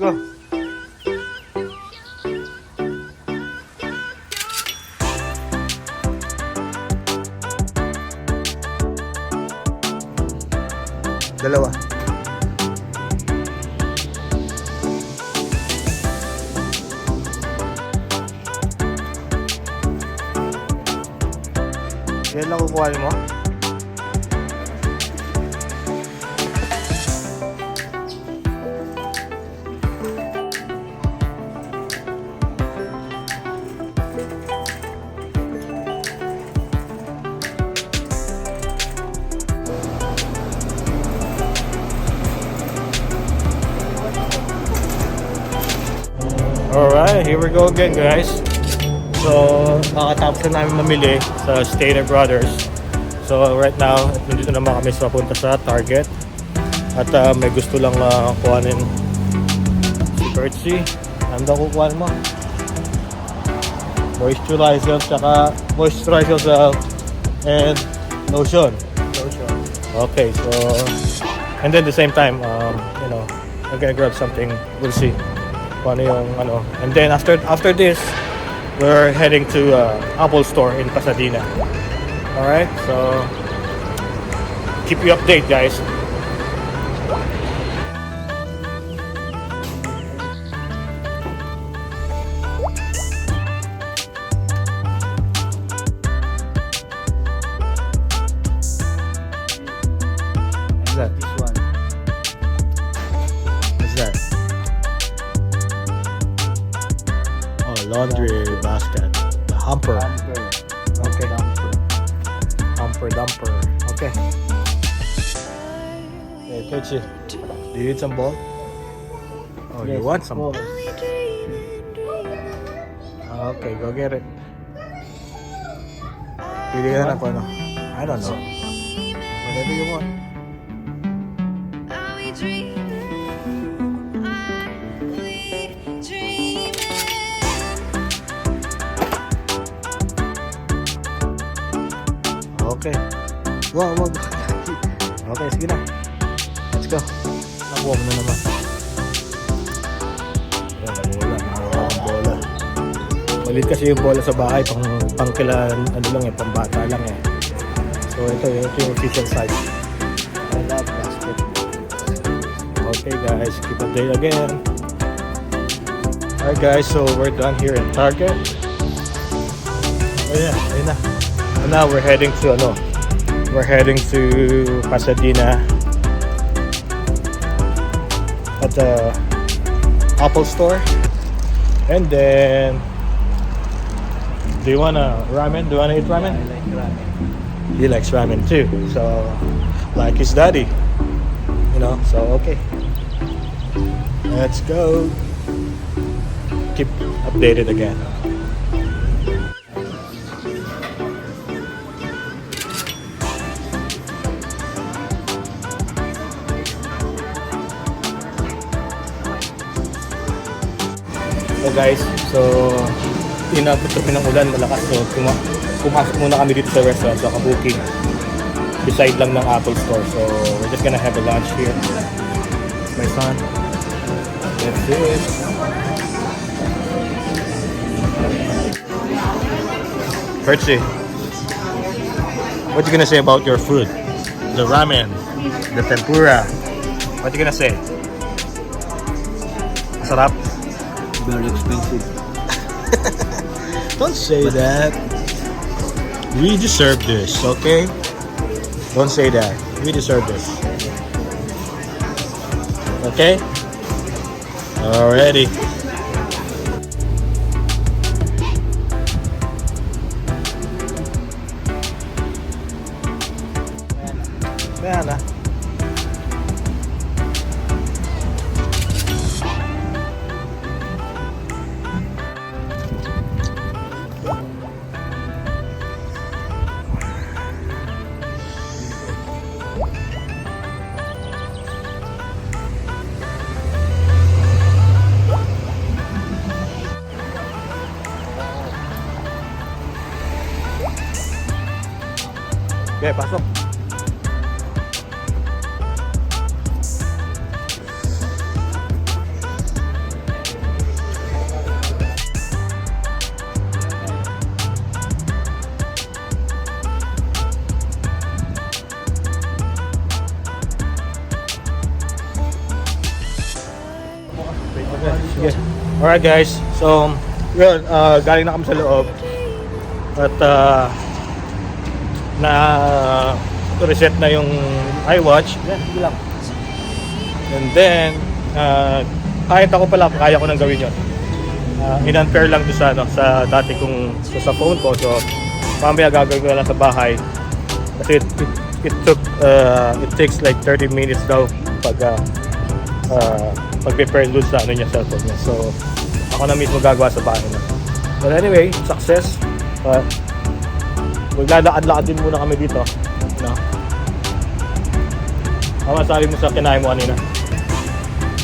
go. Dalawa. Yan lang kukuhanin mo? Alright, here we go again guys. So, nakatapos na namin mamili sa Stater Brothers. So, right now, nandito naman kami sa punta sa Target. At may gusto lang kuhanin si Bertsy. Ano daw kukuhanin mo? Moisturizer and lotion. Okay, so, and then at the same time, you know, I'm gonna grab something. We'll see. Kung ano yung ano. And then after this, we're heading to Apple Store in Pasadena. Alright, so keep you updated guys. What's that? This one. What's that? Oh, laundry basket. The humper. Okay. Dumper. Okay. Hey, Tochi, do you need some ball? Oh, you want some ball? Okay, go get it. Pili ka na kung ano. I don't know. Whatever you want. Okay. Wow. Okay, sige na. Let's go. Nakuha mo na naman. Ayan, nakuha ang bola. Malit kasi yung bola sa bahay. Pang kila, ano lang eh, pang bata lang eh. So ito yung official size. I love basketball. Okay guys, keep updated again. Alright guys, so we're done here in Target. Oh yeah, ayun na. And now we're heading to Pasadena at the Apple Store. And then, do you wanna ramen? Do you wanna eat ramen? I like ramen. He likes ramen too. So, like his daddy, you know. So okay, let's go. Keep updated again. So guys, so inabot kami ng ulan malakas, so pumasok muna kami dito sa restaurant, naka-booking beside lang ng Apple Store. So we're just gonna have a lunch here, my son. That's it. Bertsy, what you gonna say about your food? The ramen, the tempura. What you gonna say? Sarap? Very expensive. Don't say that. We deserve this, okay? Don't say that. We deserve this. Okay? Alrighty. Ayan na. Okay, pasok. Okay, sige. Alright guys, so yun, galing na kami sa loob. At na reset na yung iWatch. Yan, sige lang. And then, kahit ako pala, kaya ko nang gawin yun. In-unpair lang doon sa, sa dati kong sa phone ko. So, mamaya gagawin ko na lang sa bahay. Kasi it takes like 30 minutes daw pag pag-prepare doon sa ano niya, cellphone niya. So, ako na mismo gagawa sa bahay na. But anyway, success. Maglalakad-lakad din muna kami dito. No? Ano masabi mo sa kinain mo kanina?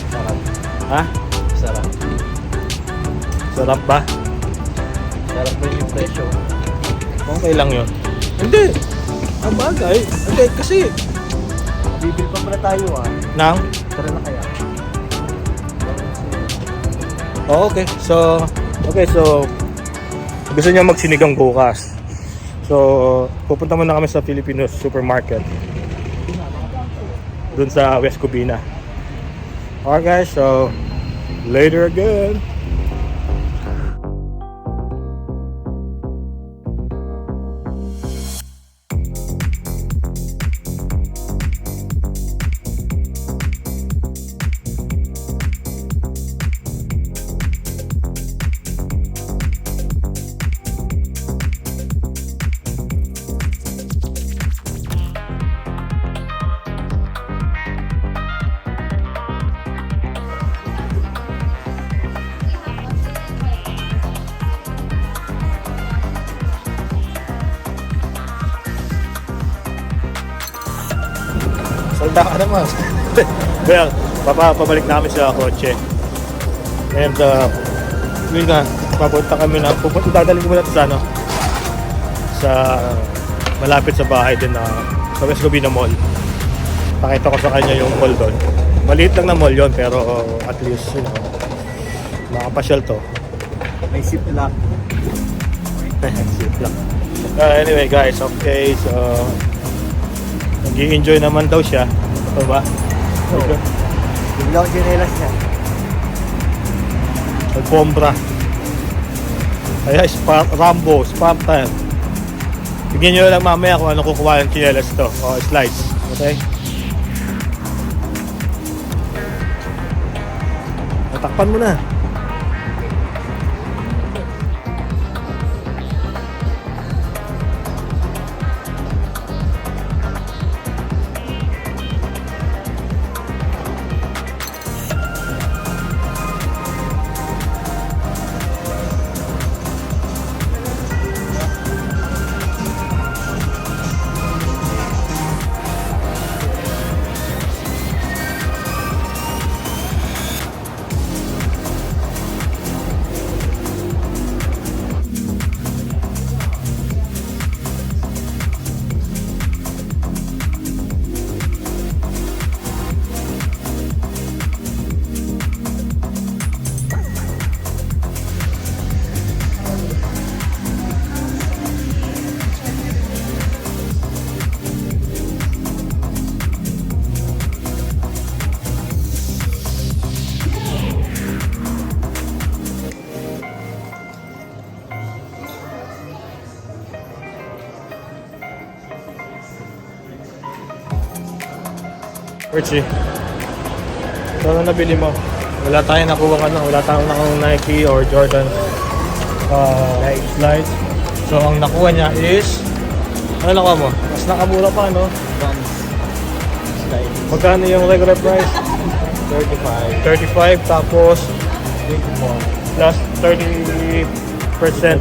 Sarap. Ha? Sarap. Sarap ba? Sarap pa yung presyo. Okay lang yun. Hindi. Ang bagay. Hindi, kasi Bibili pa pala tayo nang? Tara na kaya. Oh, okay. So gusto niya magsinigang bukas. So, pupunta muna kami sa Filipino supermarket. Doon sa West Covina. Alright guys, so later again. Salda ka naman. Well, pabalik namin sa kotse. And yun nga, dadalhin ko muna ito sa sa malapit sa bahay din na sa West Covina Mall. Pakita ko sa kanya yung mall doon. Maliit lang na mall yun, pero at least, makapasyal to. May ziplock. Ziplock. Anyway guys, okay, so nag-i-enjoy naman daw siya. Ito ba? Oo. Bigla ko chinelas niya. Alfombra. Kaya Rambo, Spartan. Bigyan nyo lang mamaya kung ano kukuha ng chinelas to. O, slides. Okay? Natakpan mo na. Richie, ito na nabili mo. Wala tayong nakuha wala tayong Nike or Jordan slides. So ang nakuha niya is, ano nakuha mo? Mas nakamura pa, no? Bombs. Slide. Magkano yung regular price? 35. 35 tapos 24. plus 30%.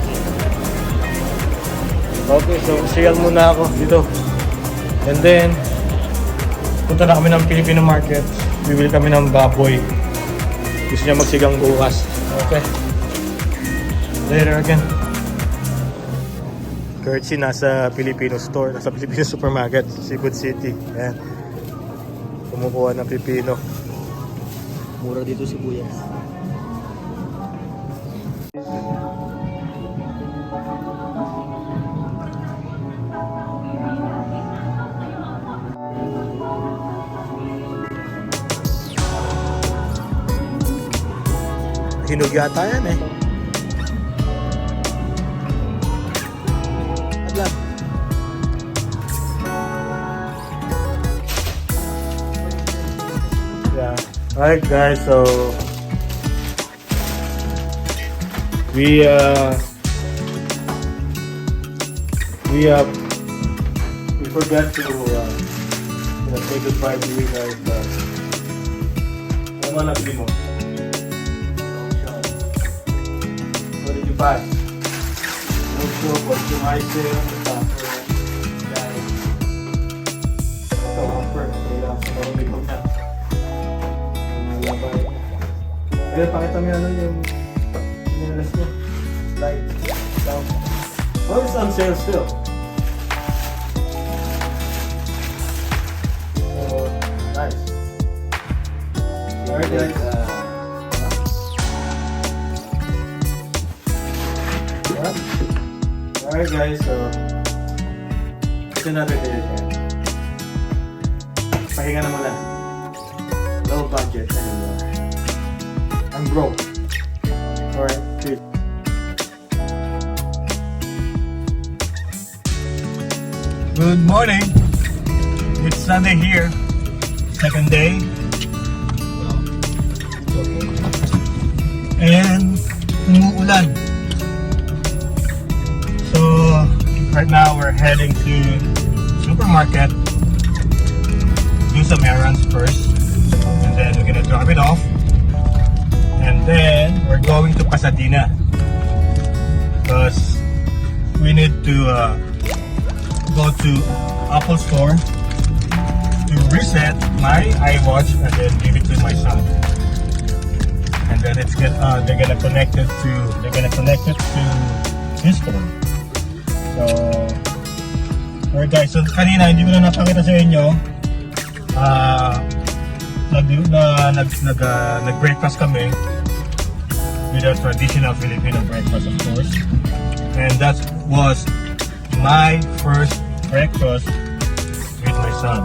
Okay, so sale muna ako dito. And then punta na kami ng Filipino market. Bibili kami ng baboy. Gusto niya magsigang bukas. Okay. Later again. Curtsy nasa Filipino store, nasa Filipino supermarket, Seafood City. Ayan. Kumukuha ng pipino. Mura dito sibuyas. hinog yata yan eh. Adlan. Yeah. Alright guys, so we forgot to say goodbye to you guys. Ano man nabili mo? What did you buy? No show, moisturizer, guys. Ito, offer. Kailangan sa mga makeup na. Mga labay. Ayun, pakita mo yung nilas niya. Slide. Down. Oh, it's on sale still. So, nice. Alright guys. Alright guys, so it's another day again. Pahinga na muna. Low budget and I'm broke. Alright, peace. Good morning. It's Sunday here. Second day. And umuulan. So right now we're heading to supermarket. Do some errands first. And then we're gonna drop it off. And then we're going to Pasadena. Because we need to go to Apple Store to reset my iWatch and then give it to my son. And then they're gonna connect it to his phone. So, alright guys, so kanina hindi ko na napakita sa inyo. Nag-breakfast kami with a traditional Filipino breakfast, of course. And that was my first breakfast with my son.